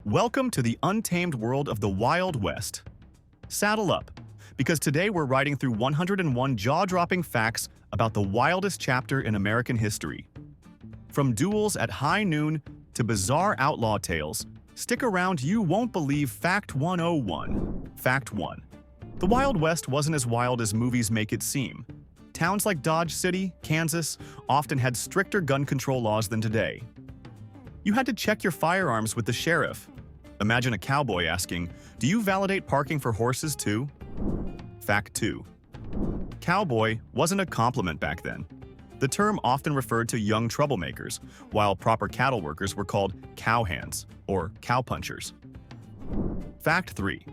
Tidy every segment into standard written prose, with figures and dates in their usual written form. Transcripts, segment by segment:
Welcome to the untamed world of the Wild West. Saddle up, because today we're riding through 101 jaw-dropping facts about the wildest chapter in American history. From duels at high noon to bizarre outlaw tales, stick around, you won't believe Fact 101. Fact 1. The Wild West wasn't as wild as movies make it seem. Towns like Dodge City, Kansas, often had stricter gun control laws than today. You had to check your firearms with the sheriff. Imagine a cowboy asking, "Do you validate parking for horses too?" Fact 2. Cowboy wasn't a compliment back then. The term often referred to young troublemakers, while proper cattle workers were called cowhands or cowpunchers. Fact 3.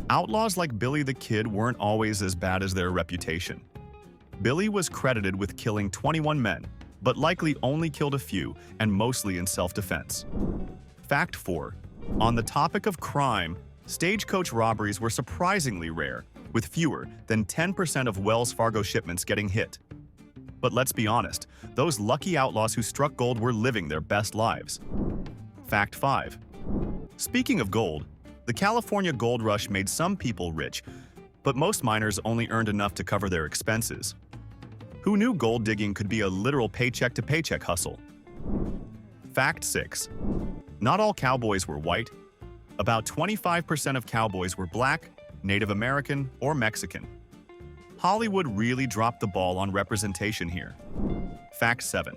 Outlaws like Billy the Kid weren't always as bad as their reputation. Billy was credited with killing 21 men, but likely only killed a few, and mostly in self-defense. Fact 4. On the topic of crime, stagecoach robberies were surprisingly rare, with fewer than 10% of Wells Fargo shipments getting hit. But let's be honest, those lucky outlaws who struck gold were living their best lives. Fact 5. Speaking of gold, the California gold rush made some people rich, but most miners only earned enough to cover their expenses. Who knew gold digging could be a literal paycheck-to-paycheck hustle? Fact 6. Not all cowboys were white. About 25% of cowboys were black, Native American, or Mexican. Hollywood really dropped the ball on representation here. Fact 7.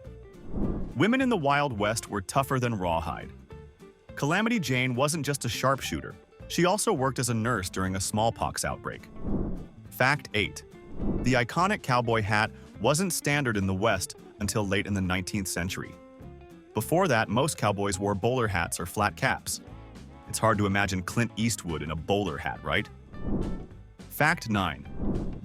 Women in the Wild West were tougher than rawhide. Calamity Jane wasn't just a sharpshooter. She also worked as a nurse during a smallpox outbreak. Fact 8. The iconic cowboy hat wasn't standard in the West until late in the 19th century. Before that, most cowboys wore bowler hats or flat caps. It's hard to imagine Clint Eastwood in a bowler hat, right? Fact 9.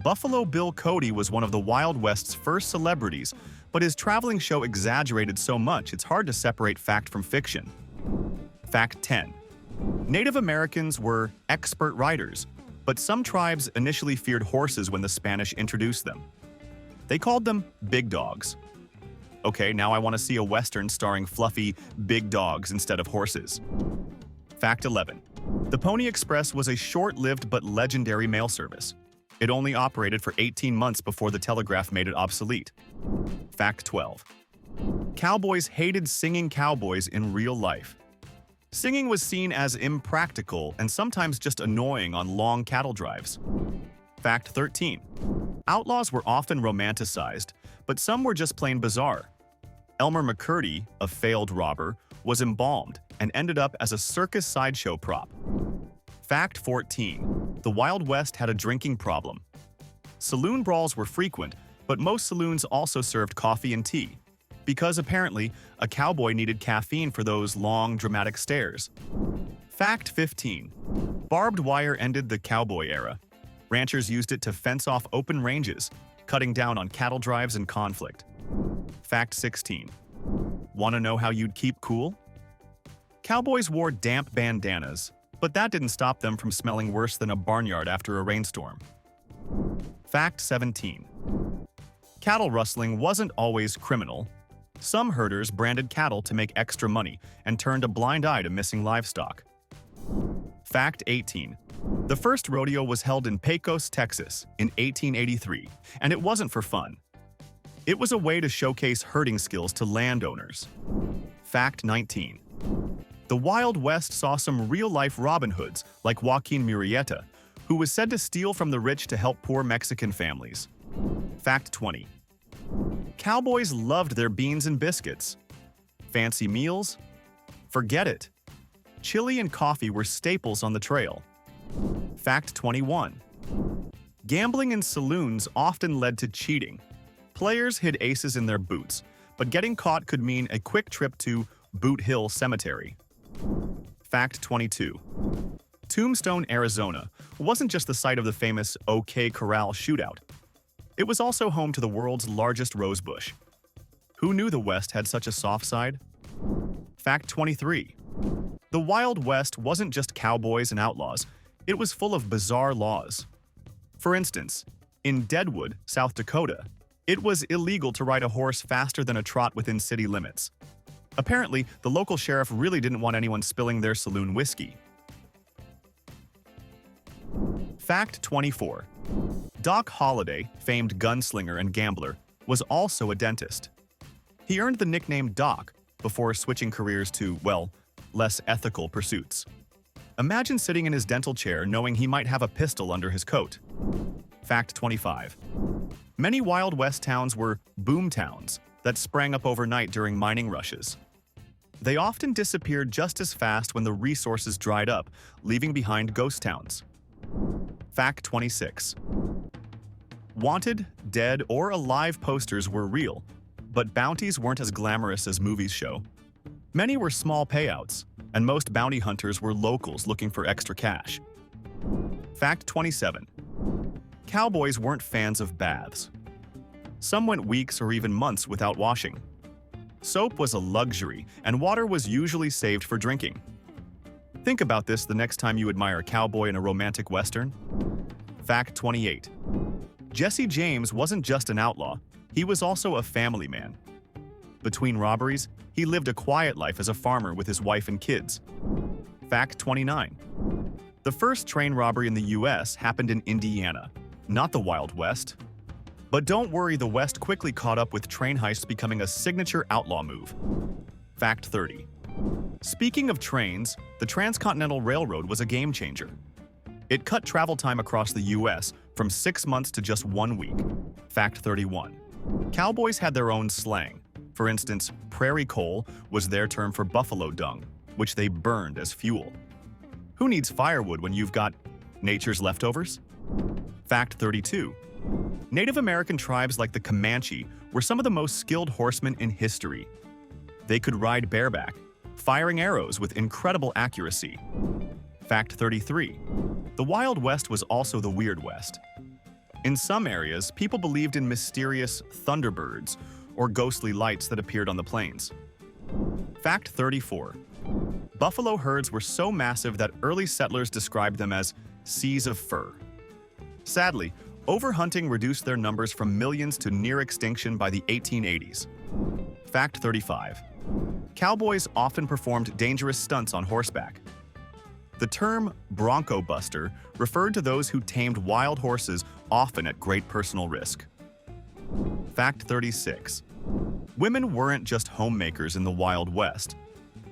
Buffalo Bill Cody was one of the Wild West's first celebrities, but his traveling show exaggerated so much it's hard to separate fact from fiction. Fact 10. Native Americans were expert riders, but some tribes initially feared horses when the Spanish introduced them. They called them big dogs. Okay, now I want to see a Western starring fluffy, big dogs instead of horses. Fact 11. The Pony Express was a short-lived but legendary mail service. It only operated for 18 months before the telegraph made it obsolete. Fact 12. Cowboys hated singing cowboys in real life. Singing was seen as impractical and sometimes just annoying on long cattle drives. Fact 13. Outlaws were often romanticized, but some were just plain bizarre. Elmer McCurdy, a failed robber, was embalmed and ended up as a circus sideshow prop. Fact 14. The Wild West had a drinking problem. Saloon brawls were frequent, but most saloons also served coffee and tea, because apparently a cowboy needed caffeine for those long, dramatic stares. Fact 15. Barbed wire ended the cowboy era. Ranchers used it to fence off open ranges, cutting down on cattle drives and conflict. Fact 16. Want to know how you'd keep cool? Cowboys wore damp bandanas, but that didn't stop them from smelling worse than a barnyard after a rainstorm. Fact 17. Cattle rustling wasn't always criminal. Some herders branded cattle to make extra money and turned a blind eye to missing livestock. Fact 18. The first rodeo was held in Pecos, Texas, in 1883, and it wasn't for fun. It was a way to showcase herding skills to landowners. Fact 19. The Wild West saw some real-life Robin Hoods, like Joaquin Murrieta, who was said to steal from the rich to help poor Mexican families. Fact 20. Cowboys loved their beans and biscuits. Fancy meals? Forget it. Chili and coffee were staples on the trail. Fact 21. Gambling in saloons often led to cheating. Players hid aces in their boots, but getting caught could mean a quick trip to Boot Hill Cemetery. Fact 22. Tombstone, Arizona wasn't just the site of the famous OK Corral shootout. It was also home to the world's largest rosebush. Who knew the West had such a soft side? Fact 23. The Wild West wasn't just cowboys and outlaws, it was full of bizarre laws. For instance, in Deadwood, South Dakota, it was illegal to ride a horse faster than a trot within city limits. Apparently, the local sheriff really didn't want anyone spilling their saloon whiskey. Fact 24. Doc Holliday, famed gunslinger and gambler, was also a dentist. He earned the nickname Doc before switching careers to, well, less ethical pursuits. Imagine sitting in his dental chair knowing he might have a pistol under his coat. Fact 25. Many Wild West towns were boom towns that sprang up overnight during mining rushes. They often disappeared just as fast when the resources dried up, leaving behind ghost towns. Fact 26. Wanted, dead, or alive posters were real, but bounties weren't as glamorous as movies show. Many were small payouts, and most bounty hunters were locals looking for extra cash. Fact 27. Cowboys weren't fans of baths. Some went weeks or even months without washing. Soap was a luxury, and water was usually saved for drinking. Think about this the next time you admire a cowboy in a romantic western. Fact 28. Jesse James wasn't just an outlaw, he was also a family man. Between robberies, he lived a quiet life as a farmer with his wife and kids. Fact 29. The first train robbery in the US happened in Indiana, not the Wild West. But don't worry, the West quickly caught up with train heists becoming a signature outlaw move. Fact 30. Speaking of trains, the Transcontinental Railroad was a game changer. It cut travel time across the US from 6 months to just 1 week. Fact 31. Cowboys had their own slang. For instance, prairie coal was their term for buffalo dung, which they burned as fuel. Who needs firewood when you've got nature's leftovers? Fact 32. Native American tribes like the Comanche were some of the most skilled horsemen in history. They could ride bareback, firing arrows with incredible accuracy. Fact 33. The Wild West was also the Weird West. In some areas, people believed in mysterious thunderbirds or ghostly lights that appeared on the plains. Fact 34. Buffalo herds were so massive that early settlers described them as seas of fur. Sadly, overhunting reduced their numbers from millions to near extinction by the 1880s. Fact 35. Cowboys often performed dangerous stunts on horseback. The term bronco buster referred to those who tamed wild horses, often at great personal risk. Fact 36. Women weren't just homemakers in the Wild West.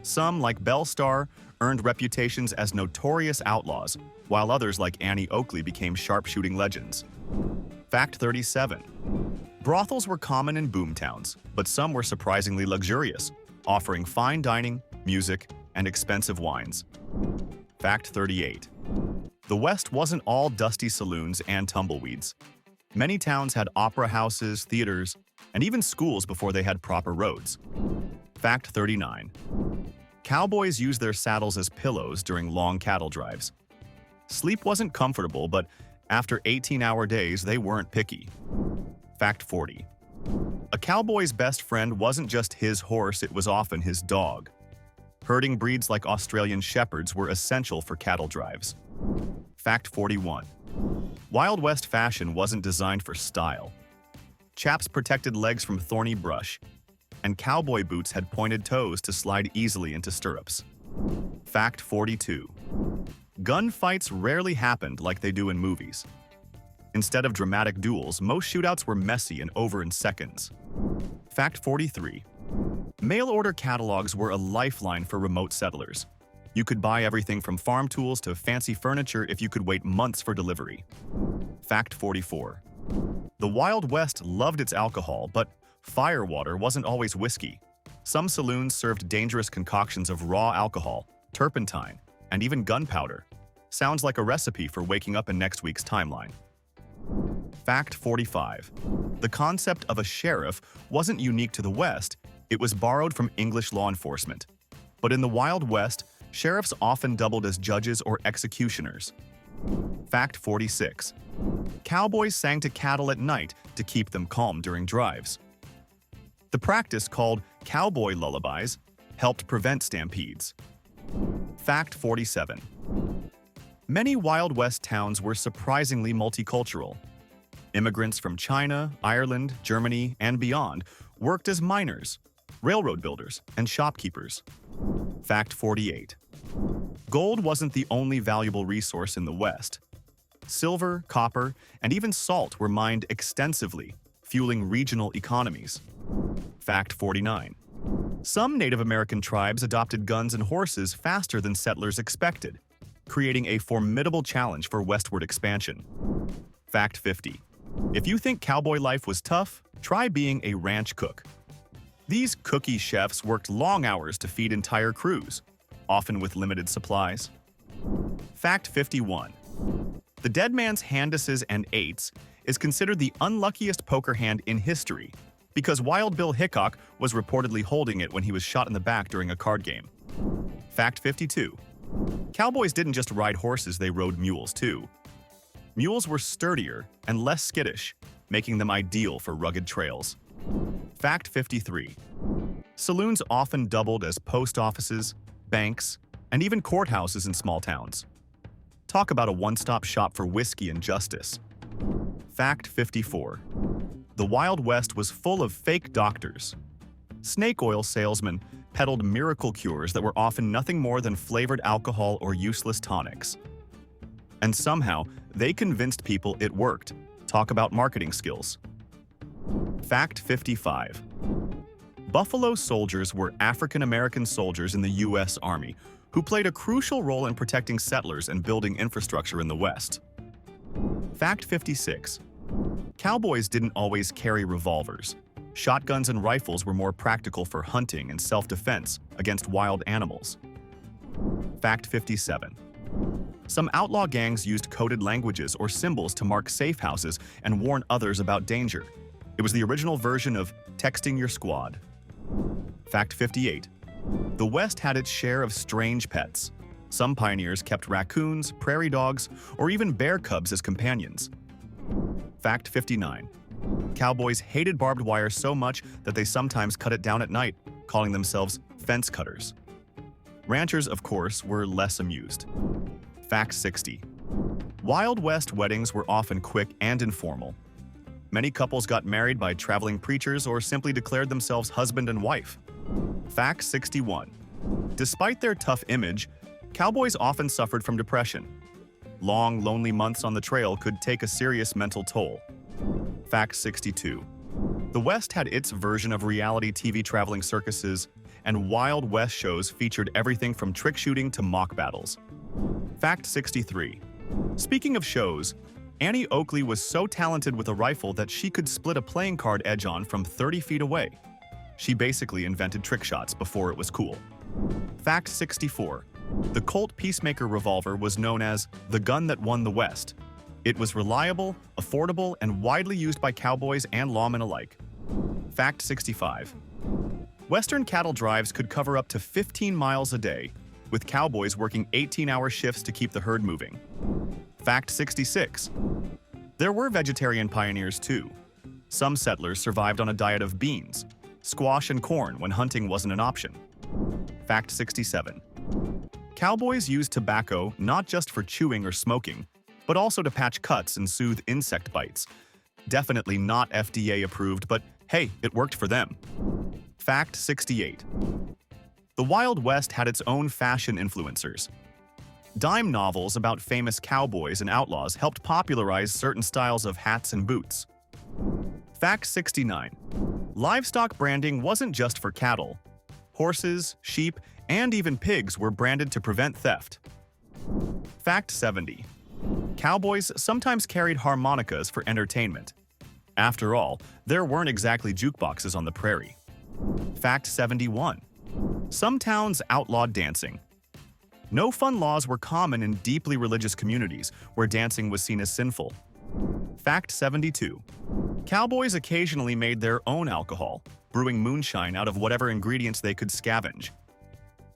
Some, like Belle Starr, earned reputations as notorious outlaws, while others like Annie Oakley became sharpshooting legends. Fact 37. Brothels were common in boomtowns, but some were surprisingly luxurious, offering fine dining, music, and expensive wines. Fact 38. The West wasn't all dusty saloons and tumbleweeds. Many towns had opera houses, theaters, and even schools before they had proper roads. Fact 39. Cowboys used their saddles as pillows during long cattle drives. Sleep wasn't comfortable, but after 18-hour days, they weren't picky. Fact 40. A cowboy's best friend wasn't just his horse, it was often his dog. Herding breeds like Australian Shepherds were essential for cattle drives. Fact 41. Wild West fashion wasn't designed for style. Chaps protected legs from thorny brush, and cowboy boots had pointed toes to slide easily into stirrups. Fact 42. Gunfights rarely happened like they do in movies. Instead of dramatic duels, most shootouts were messy and over in seconds. Fact 43. Mail-order catalogs were a lifeline for remote settlers. You could buy everything from farm tools to fancy furniture if you could wait months for delivery. Fact 44. The Wild West loved its alcohol, but firewater wasn't always whiskey. Some saloons served dangerous concoctions of raw alcohol, turpentine, and even gunpowder. Sounds like a recipe for waking up in next week's timeline. Fact 45. The concept of a sheriff wasn't unique to the West, it was borrowed from English law enforcement. But in the Wild West, sheriffs often doubled as judges or executioners. Fact 46. Cowboys sang to cattle at night to keep them calm during drives. The practice, called cowboy lullabies, helped prevent stampedes. Fact 47. Many Wild West towns were surprisingly multicultural. Immigrants from China, Ireland, Germany, and beyond worked as miners, railroad builders, and shopkeepers. Fact 48. Gold wasn't the only valuable resource in the West. Silver, copper, and even salt were mined extensively, fueling regional economies. Fact 49. Some Native American tribes adopted guns and horses faster than settlers expected, creating a formidable challenge for westward expansion. Fact 50. If you think cowboy life was tough, try being a ranch cook. These cookie chefs worked long hours to feed entire crews, often with limited supplies. Fact 51. The dead man's handises and eights is considered the unluckiest poker hand in history because Wild Bill Hickok was reportedly holding it when he was shot in the back during a card game. Fact 52. Cowboys didn't just ride horses, they rode mules too. Mules were sturdier and less skittish, making them ideal for rugged trails. Fact 53. Saloons often doubled as post offices, banks, and even courthouses in small towns. Talk about a one-stop shop for whiskey and justice. Fact 54. The Wild West was full of fake doctors. Snake oil salesmen peddled miracle cures that were often nothing more than flavored alcohol or useless tonics. And somehow, they convinced people it worked. Talk about marketing skills. Fact 55. Buffalo Soldiers were African-American soldiers in the U.S. Army who played a crucial role in protecting settlers and building infrastructure in the West. Fact 56. Cowboys didn't always carry revolvers. Shotguns and rifles were more practical for hunting and self-defense against wild animals. Fact 57. Some outlaw gangs used coded languages or symbols to mark safe houses and warn others about danger. It was the original version of texting your squad. Fact 58. The West had its share of strange pets. Some pioneers kept raccoons, prairie dogs, or even bear cubs as companions. Fact 59. Cowboys hated barbed wire so much that they sometimes cut it down at night, calling themselves fence cutters. Ranchers, of course, were less amused. Fact 60. Wild West weddings were often quick and informal. Many couples got married by traveling preachers or simply declared themselves husband and wife. Fact 61. Despite their tough image, cowboys often suffered from depression. Long, lonely months on the trail could take a serious mental toll. Fact 62. The West had its version of reality TV traveling circuses, and Wild West shows featured everything from trick shooting to mock battles. Fact 63. Speaking of shows, Annie Oakley was so talented with a rifle that she could split a playing card edge on from 30 feet away. She basically invented trick shots before it was cool. Fact 64. The Colt Peacemaker revolver was known as the gun that won the West. It was reliable, affordable, and widely used by cowboys and lawmen alike. Fact 65. Western cattle drives could cover up to 15 miles a day, with cowboys working 18-hour shifts to keep the herd moving. Fact 66. There were vegetarian pioneers too. Some settlers survived on a diet of beans, squash, and corn when hunting wasn't an option. Fact 67. Cowboys used tobacco not just for chewing or smoking, but also to patch cuts and soothe insect bites. Definitely not FDA approved, but hey, it worked for them. Fact 68. The Wild West had its own fashion influencers. Dime novels about famous cowboys and outlaws helped popularize certain styles of hats and boots. Fact 69. Livestock branding wasn't just for cattle. Horses, sheep, and even pigs were branded to prevent theft. Fact 70. Cowboys sometimes carried harmonicas for entertainment. After all, there weren't exactly jukeboxes on the prairie. Fact 71. Some towns outlawed dancing. No fun laws were common in deeply religious communities where dancing was seen as sinful. Fact 72. Cowboys occasionally made their own alcohol, brewing moonshine out of whatever ingredients they could scavenge.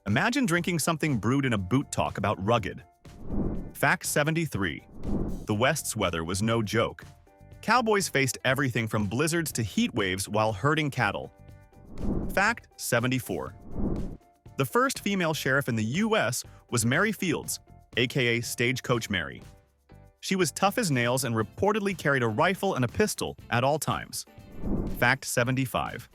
Imagine drinking something brewed in a boot talk about rugged. Fact 73. The West's weather was no joke. Cowboys faced everything from blizzards to heat waves while herding cattle. Fact 74. The first female sheriff in the U.S. was Mary Fields, aka Stagecoach Mary. She was tough as nails and reportedly carried a rifle and a pistol at all times. Fact 75.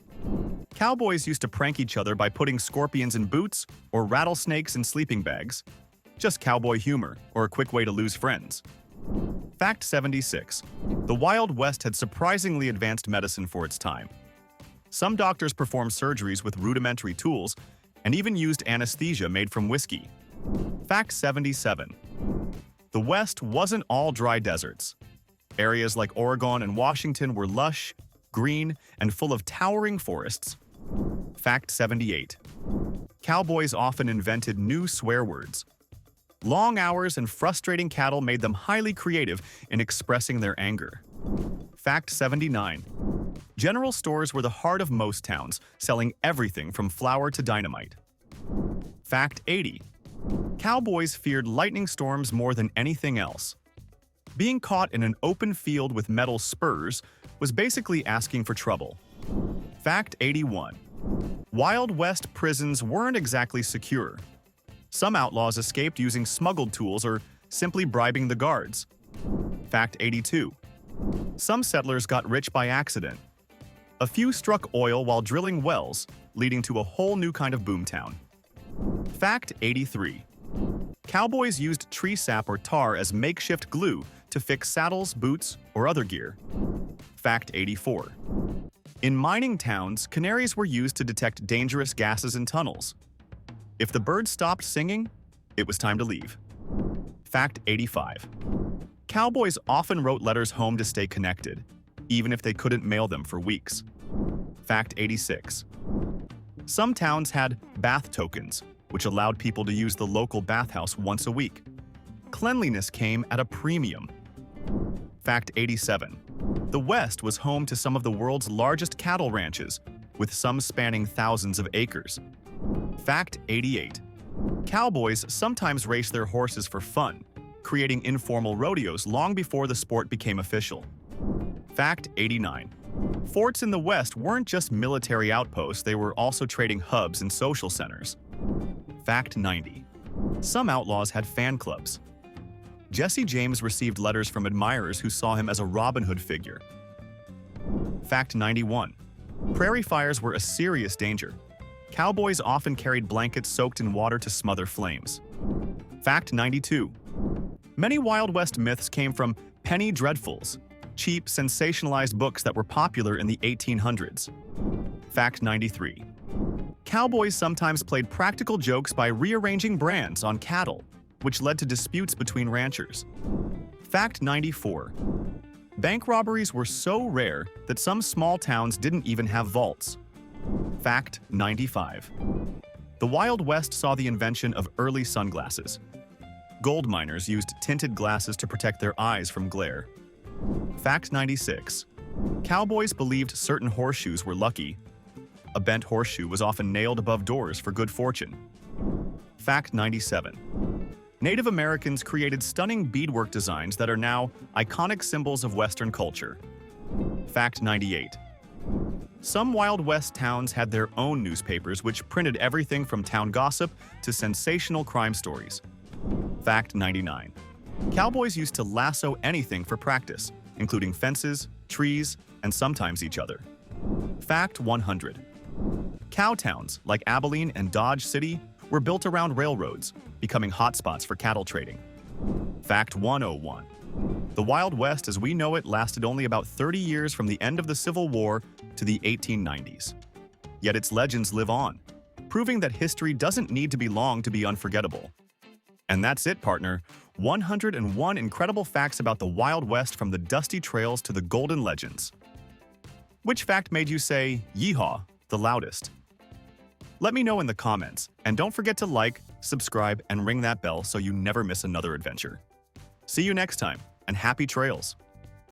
Cowboys used to prank each other by putting scorpions in boots or rattlesnakes in sleeping bags. Just cowboy humor, or a quick way to lose friends. Fact 76. The Wild West had surprisingly advanced medicine for its time. Some doctors performed surgeries with rudimentary tools and even used anesthesia made from whiskey. Fact 77. The West wasn't all dry deserts. Areas like Oregon and Washington were lush, green, and full of towering forests. Fact 78. Cowboys often invented new swear words. Long hours and frustrating cattle made them highly creative in expressing their anger. Fact 79. General stores were the heart of most towns, selling everything from flour to dynamite. Fact 80. Cowboys feared lightning storms more than anything else. Being caught in an open field with metal spurs was basically asking for trouble. Fact 81. Wild West prisons weren't exactly secure. Some outlaws escaped using smuggled tools or simply bribing the guards. Fact 82. Some settlers got rich by accident. A few struck oil while drilling wells, leading to a whole new kind of boomtown. Fact 83. Cowboys used tree sap or tar as makeshift glue to fix saddles, boots, or other gear. Fact 84. In mining towns, canaries were used to detect dangerous gases in tunnels. If the birds stopped singing, it was time to leave. Fact 85. Cowboys often wrote letters home to stay connected, even if they couldn't mail them for weeks. Fact 86. Some towns had bath tokens, which allowed people to use the local bathhouse once a week. Cleanliness came at a premium. Fact 87. The West was home to some of the world's largest cattle ranches, with some spanning thousands of acres. Fact 88. Cowboys sometimes raced their horses for fun, creating informal rodeos long before the sport became official. Fact 89. Forts in the West weren't just military outposts, they were also trading hubs and social centers. Fact 90. Some outlaws had fan clubs. Jesse James received letters from admirers who saw him as a Robin Hood figure. Fact 91. Prairie fires were a serious danger. Cowboys often carried blankets soaked in water to smother flames. Fact 92. Many Wild West myths came from penny dreadfuls, cheap, sensationalized books that were popular in the 1800s. Fact 93. Cowboys sometimes played practical jokes by rearranging brands on cattle, which led to disputes between ranchers. Fact 94. Bank robberies were so rare that some small towns didn't even have vaults. Fact 95. The Wild West saw the invention of early sunglasses. Gold miners used tinted glasses to protect their eyes from glare. Fact 96. Cowboys believed certain horseshoes were lucky. A bent horseshoe was often nailed above doors for good fortune. Fact 97. Native Americans created stunning beadwork designs that are now iconic symbols of Western culture. Fact 98. Some Wild West towns had their own newspapers which printed everything from town gossip to sensational crime stories. Fact 99. Cowboys used to lasso anything for practice, including fences, trees, and sometimes each other. Fact 100. Cow towns like Abilene and Dodge City were built around railroads, becoming hotspots for cattle trading. Fact 101. The Wild West as we know it lasted only about 30 years from the end of the Civil War to the 1890s. Yet its legends live on, proving that history doesn't need to be long to be unforgettable. And that's it, partner. 101 incredible facts about the Wild West, from the dusty trails to the golden legends. Which fact made you say, "Yeehaw," the loudest? Let me know in the comments, and don't forget to like, subscribe, and ring that bell so you never miss another adventure. See you next time, and happy trails!